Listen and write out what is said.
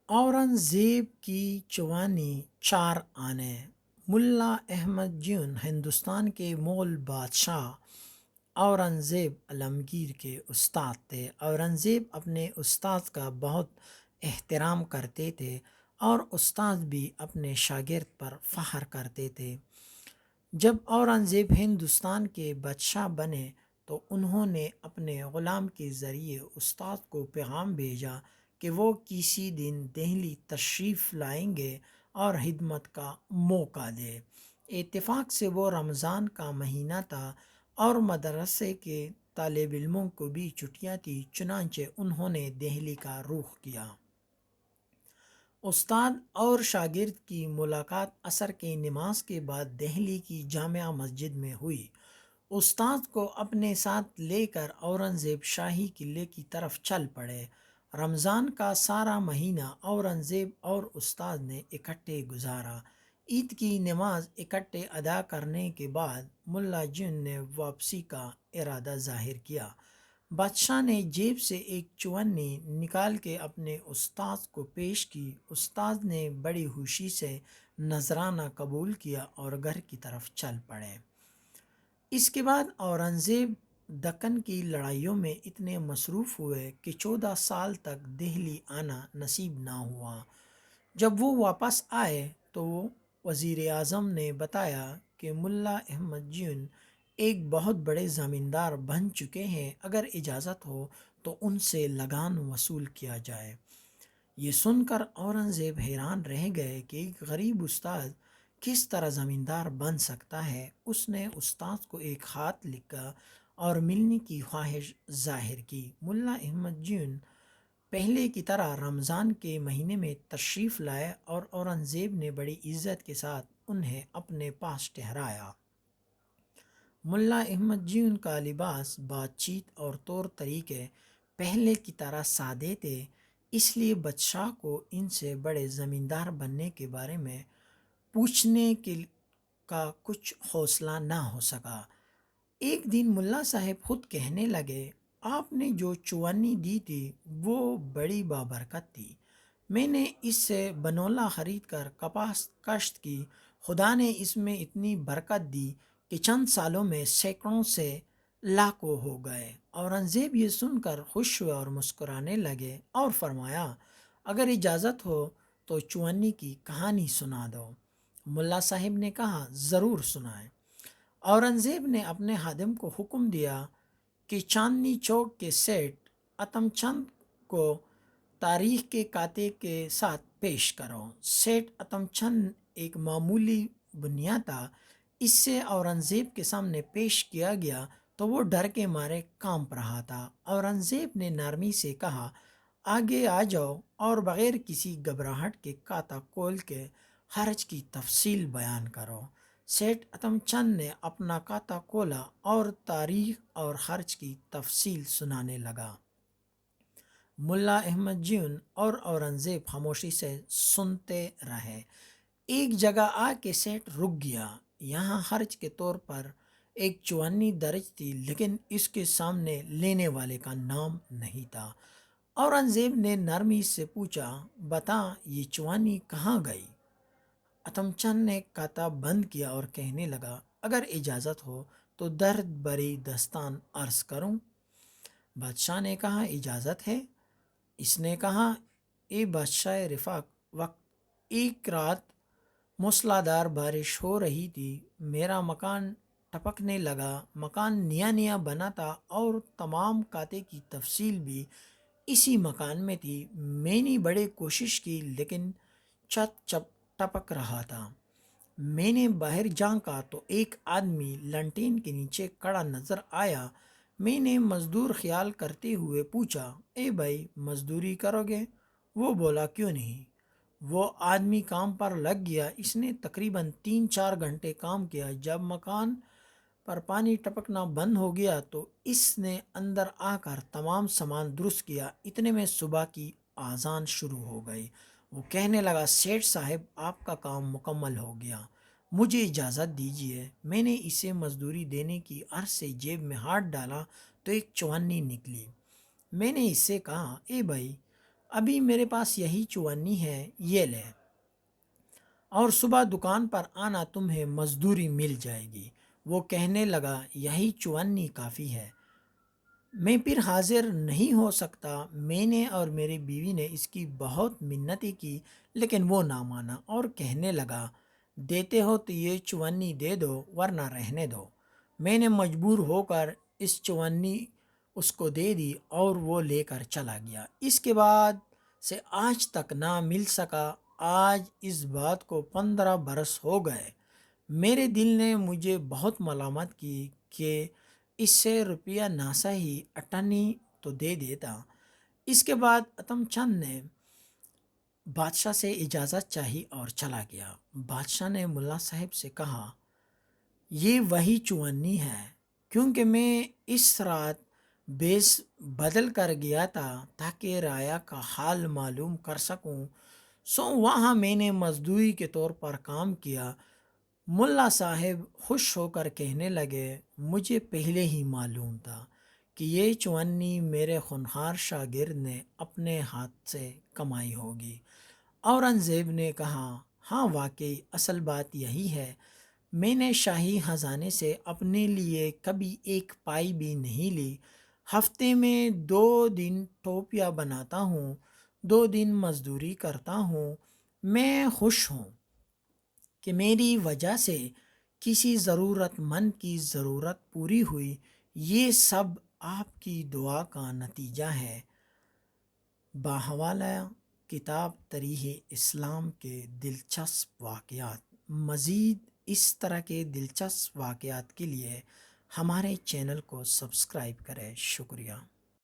اورنگزیب کی چوانی چار آنے۔ ملا احمد جون ہندوستان کے مغل بادشاہ اورنگزیب عالمگیر کے استاد تھے۔ اورنگزیب اپنے استاد کا بہت احترام کرتے تھے اور استاد بھی اپنے شاگرد پر فخر کرتے تھے۔ جب اورنگزیب ہندوستان کے بادشاہ بنے تو انہوں نے اپنے غلام کے ذریعے استاد کو پیغام بھیجا کہ وہ کسی دن دہلی تشریف لائیں گے اور خدمت کا موقع دے۔ اتفاق سے وہ رمضان کا مہینہ تھا اور مدرسے کے طالب علموں کو بھی چھٹیاں تھیں، چنانچہ انہوں نے دہلی کا رخ کیا۔ استاد اور شاگرد کی ملاقات عصر کی نماز کے بعد دہلی کی جامع مسجد میں ہوئی۔ استاد کو اپنے ساتھ لے کر اورنگزیب شاہی قلعے کی طرف چل پڑے۔ رمضان کا سارا مہینہ اورنگزیب اور استاد نے اکٹھے گزارا۔ عید کی نماز اکٹھے ادا کرنے کے بعد ملا جون نے واپسی کا ارادہ ظاہر کیا۔ بادشاہ نے جیب سے ایک چوانی نکال کے اپنے استاد کو پیش کی۔ استاد نے بڑی خوشی سے نذرانہ قبول کیا اور گھر کی طرف چل پڑے۔ اس کے بعد اورنگزیب دکن کی لڑائیوں میں اتنے مصروف ہوئے کہ 14 سال تک دہلی آنا نصیب نہ ہوا۔ جب وہ واپس آئے تو وزیر اعظم نے بتایا کہ ملا احمد جون ایک بہت بڑے زمیندار بن چکے ہیں، اگر اجازت ہو تو ان سے لگان وصول کیا جائے۔ یہ سن کر اورنگزیب حیران رہ گئے کہ ایک غریب استاد کس طرح زمیندار بن سکتا ہے۔ اس نے استاد کو ایک خط لکھا اور ملنے کی خواہش ظاہر کی۔ ملا احمد جون پہلے کی طرح رمضان کے مہینے میں تشریف لائے اور اورنگزیب نے بڑی عزت کے ساتھ انہیں اپنے پاس ٹھہرایا۔ ملا احمد جون کا لباس، بات چیت اور طور طریقے پہلے کی طرح سادے تھے، اس لیے بادشاہ کو ان سے بڑے زمیندار بننے کے بارے میں پوچھنے کا کچھ حوصلہ نہ ہو سکا۔ ایک دن ملا صاحب خود کہنے لگے، آپ نے جو چوانی دی تھی وہ بڑی بابرکت تھی۔ میں نے اس سے بنولا خرید کر کپاس کاشت کی۔ خدا نے اس میں اتنی برکت دی کہ چند سالوں میں سینکڑوں سے لاکھوں ہو گئے۔ اورنگزیب یہ سن کر خوش ہوئے اور مسکرانے لگے اور فرمایا، اگر اجازت ہو تو چوانی کی کہانی سنا دو۔ ملا صاحب نے کہا، ضرور سنائیں۔ اورنگزیب نے اپنے خادم کو حکم دیا کہ چاندنی چوک کے سیٹ اتم چند کو تاریخ کے کاتے کے ساتھ پیش کرو۔ سیٹ اتم چند ایک معمولی بنیا تھا۔ اس سے اورنگزیب کے سامنے پیش کیا گیا تو وہ ڈر کے مارے کانپ رہا تھا۔ اورنگزیب نے نرمی سے کہا، آگے آ جاؤ اور بغیر کسی گھبراہٹ کے کاتا کھول کے خرچ کی تفصیل بیان کرو۔ سیٹ اتم چند نے اپنا کاتا کھولا اور تاریخ اور خرچ کی تفصیل سنانے لگا۔ ملا احمد جون اور اورنگزیب خاموشی سے سنتے رہے۔ ایک جگہ آ کے سیٹ رک گیا۔ یہاں خرچ کے طور پر ایک چوانی درج تھی، لیکن اس کے سامنے لینے والے کا نام نہیں تھا۔ اورنگزیب نے نرمی سے پوچھا، بتا یہ چوانی کہاں گئی؟ اتم چند نے کاتا بند کیا اور کہنے لگا، اگر اجازت ہو تو درد بری داستان عرض کروں؟ بادشاہ نے کہا، اجازت ہے۔ اس نے کہا، اے بادشاہ رفاق، وقت ایک رات موسلادھار بارش ہو رہی تھی، میرا مکان ٹپکنے لگا۔ مکان نیا نیا بنا تھا اور تمام کاتے کی تفصیل بھی اسی مکان میں تھی۔ میں نے بڑے کوشش کی لیکن چھت ٹپک رہا تھا۔ میں نے باہر جھانکا تو ایک آدمی لنٹین کے نیچے کھڑا نظر آیا۔ میں نے مزدور خیال کرتے ہوئے پوچھا، اے بھائی مزدوری کرو گے؟ وہ بولا، کیوں نہیں۔ وہ آدمی کام پر لگ گیا۔ اس نے تقریباً 3-4 گھنٹے کام کیا۔ جب مکان پر پانی ٹپکنا بند ہو گیا تو اس نے اندر آ کر تمام سامان درست کیا۔ اتنے میں صبح کی اذان شروع ہو گئی۔ وہ کہنے لگا، سیٹھ صاحب آپ کا کام مکمل ہو گیا، مجھے اجازت دیجیے۔ میں نے اسے مزدوری دینے کی عرض سے جیب میں ہاتھ ڈالا تو ایک چوانی نکلی۔ میں نے اس سے کہا، اے بھائی ابھی میرے پاس یہی چوانی ہے، یہ لے، اور صبح دکان پر آنا، تمہیں مزدوری مل جائے گی۔ وہ کہنے لگا یہی چوانی کافی ہے، میں پھر حاضر نہیں ہو سکتا۔ میں نے اور میری بیوی نے اس کی بہت منتیں کی، لیکن وہ نہ مانا اور کہنے لگا دیتے ہو تو یہ چوانی دے دو ورنہ رہنے دو۔ میں نے مجبور ہو کر اس چوانی اس کو دے دی اور وہ لے کر چلا گیا۔ اس کے بعد سے آج تک نہ مل سکا۔ آج اس بات کو 15 برس ہو گئے۔ میرے دل نے مجھے بہت ملامت کی کہ اس سے روپیہ ناسا ہی اٹھانی تو دے دیتا۔ اس کے بعد اتم چند نے بادشاہ سے اجازت چاہی اور چلا گیا۔ بادشاہ نے ملا صاحب سے کہا یہ وہی چوانی ہے، کیونکہ میں اس رات بیس بدل کر گیا تھا تاکہ رعایا کا حال معلوم کر سکوں، سو وہاں میں نے مزدوری کے طور پر کام کیا۔ ملا صاحب خوش ہو کر کہنے لگے مجھے پہلے ہی معلوم تھا کہ یہ چوانی میرے خونخوار شاگرد نے اپنے ہاتھ سے کمائی ہوگی۔ اورنگزیب نے کہا ہاں واقعی اصل بات یہی ہے، میں نے شاہی خزانے سے اپنے لیے کبھی ایک پائی بھی نہیں لی۔ ہفتے میں 2 دن ٹوپیاں بناتا ہوں، 2 دن مزدوری کرتا ہوں۔ میں خوش ہوں کہ میری وجہ سے کسی ضرورت مند کی ضرورت پوری ہوئی۔ یہ سب آپ کی دعا کا نتیجہ ہے۔ بحوالہ کتاب تاریخ اسلام کے دلچسپ واقعات۔ مزید اس طرح کے دلچسپ واقعات کے لیے ہمارے چینل کو سبسکرائب کریں۔ شکریہ۔